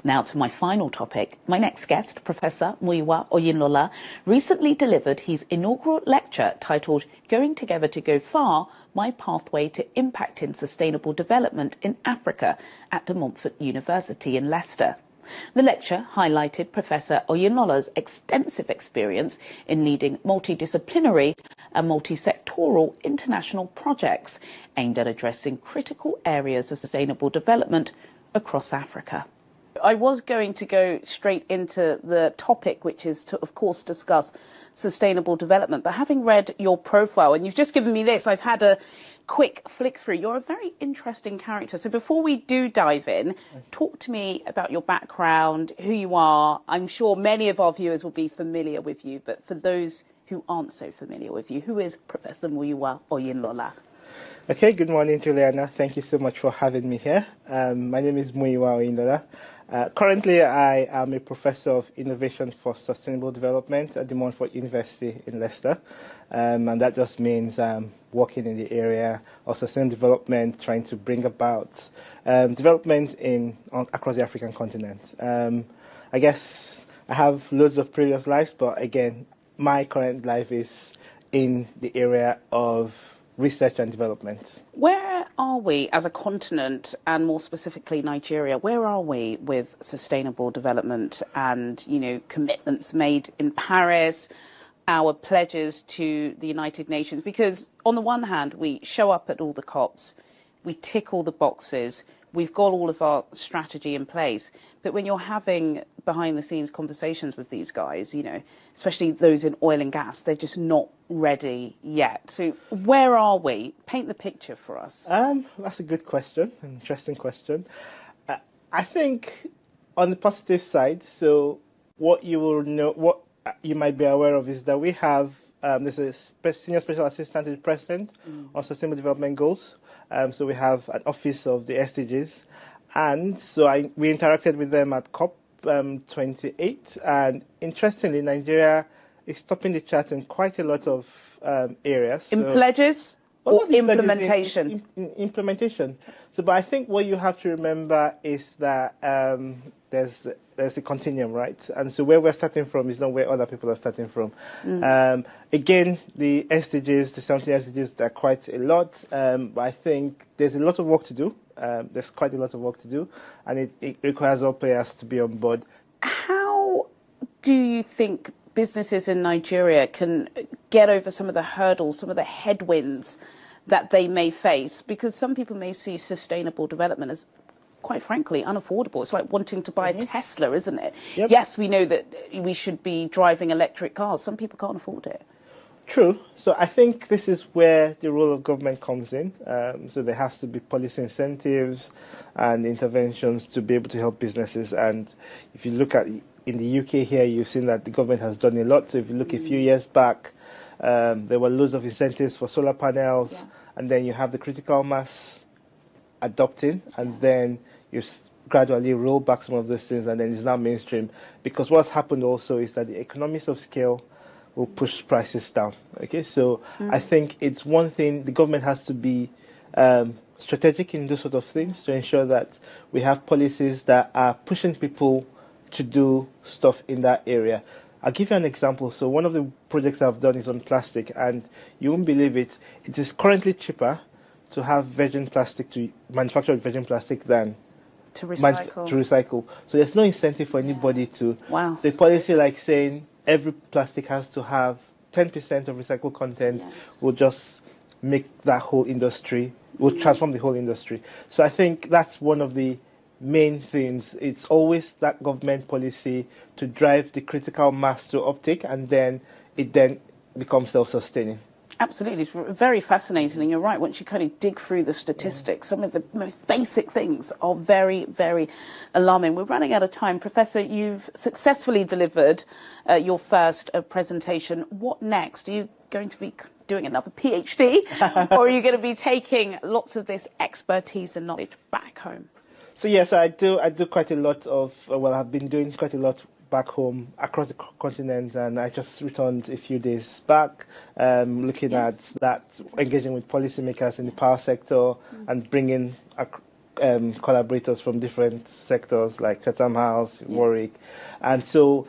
Now to my final topic. My next guest, Professor Muyiwa Oyinlola, recently delivered his inaugural lecture titled Going Together to Go Far, My Pathway to Impacting Sustainable Development in Africa at De Montfort University in Leicester. The lecture highlighted Professor Oyinlola's extensive experience in leading multidisciplinary and multi-sectoral international projects aimed at addressing critical areas of sustainable development across Africa. I was going to go straight into the topic, which is to, of course, discuss sustainable development. But having read your profile, and you've just given me this, I've had a quick flick through. You're a very interesting character. So before we do dive in, talk to me about your background, who you are. I'm sure many of our viewers will be familiar with you, but for those who aren't so familiar with you, who is Professor Muyiwa Oyinlola? Okay, good morning, Juliana. Thank you so much for having me here. My name is Muyiwa Oyinlola. Currently, I am a Professor of Innovation for Sustainable Development at De Montfort University in Leicester. And that just means working in the area of sustainable development, trying to bring about development across the African continent. I guess I have loads of previous lives, but again, my current life is in the area of research and development. Where are we as a continent, and more specifically Nigeria, where are we with sustainable development and, commitments made in Paris, our pledges to the United Nations? Because on the one hand, we show up at all the COPs, we tick all the boxes, we've got all of our strategy in place. But when you're having behind-the-scenes conversations with these guys, especially those in oil and gas, they're just not ready yet. So where are we? Paint the picture for us. That's a good question, an interesting question. I think on the positive side, so what you might be aware of is that we have there's a senior special assistant to the president on sustainable development goals. So we have an office of the SDGs, and so we interacted with them at COP 28. And interestingly, Nigeria is topping the chart in quite a lot of areas. In pledges or implementation? In implementation. So, but I think what you have to remember is that there's a continuum, right? And so where we're starting from is not where other people are starting from. Again, the SDGs, the 17 SDGs, there are quite a lot, but I think there's a lot of work to do. There's quite a lot of work to do, and it requires all players to be on board. How do you think businesses in Nigeria can get over some of the hurdles, some of the headwinds that they may face? Because some people may see sustainable development as, quite frankly, unaffordable. It's like wanting to buy a Tesla, isn't it? Yep. Yes, we know that we should be driving electric cars. Some people can't afford it. True. So I think this is where the role of government comes in. So there has to be policy incentives and interventions to be able to help businesses. And if you look at in the UK here, you've seen that the government has done a lot. So if you look a few years back, there were loads of incentives for solar panels, and then you have the critical mass adopting, and then you gradually roll back some of those things, and then it's now mainstream. Because what's happened also is that the economies of scale will push prices down. Okay, so I think it's one thing, the government has to be strategic in those sort of things to ensure that we have policies that are pushing people to do stuff in that area. I'll give you an example. So one of the projects I've done is on plastic, and you won't believe it, it is currently cheaper to have virgin plastic, to manufacture virgin plastic than to recycle. So there's no incentive for anybody to. Wow. The policy like saying every plastic has to have 10% of recycled content will just make that whole industry, will transform the whole industry. So I think that's one of the main things. It's always that government policy to drive the critical mass to uptake, and then it then becomes self-sustaining. Absolutely. It's very fascinating, and you're right. Once you kind of dig through the statistics, some of the most basic things are very, very alarming. We're running out of time. Professor, you've successfully delivered your first presentation. What next? Are you going to be doing another PhD, or are you going to be taking lots of this expertise and knowledge back home? So yes, I do quite a lot of, I've been doing quite a lot back home across the continent, and I just returned a few days back, looking at that, engaging with policymakers in the power sector and bringing collaborators from different sectors like Chatham House, Warwick. And so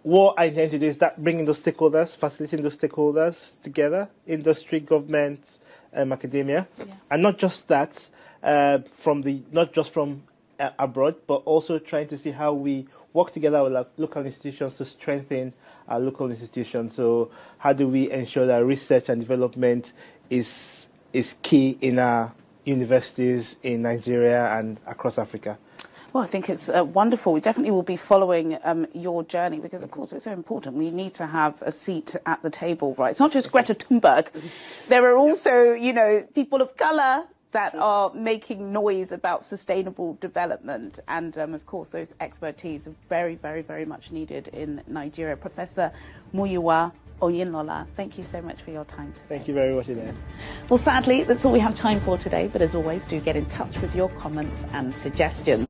what I intend to do is that bringing those stakeholders, facilitating those stakeholders together, industry, government, academia, and not just that, not just from abroad, but also trying to see how we work together with local institutions to strengthen our local institutions. So how do we ensure that research and development is key in our universities in Nigeria and across Africa? Well, I think it's wonderful. We definitely will be following your journey because, of course, it's so important. We need to have a seat at the table, right? It's not just Greta Thunberg. There are also, people of colour that are making noise about sustainable development. And, of course, those expertise are very, very, very much needed in Nigeria. Professor Muyiwa Oyinlola, thank you so much for your time today. Thank you very much, Elaine. Well, sadly, that's all we have time for today. But as always, do get in touch with your comments and suggestions.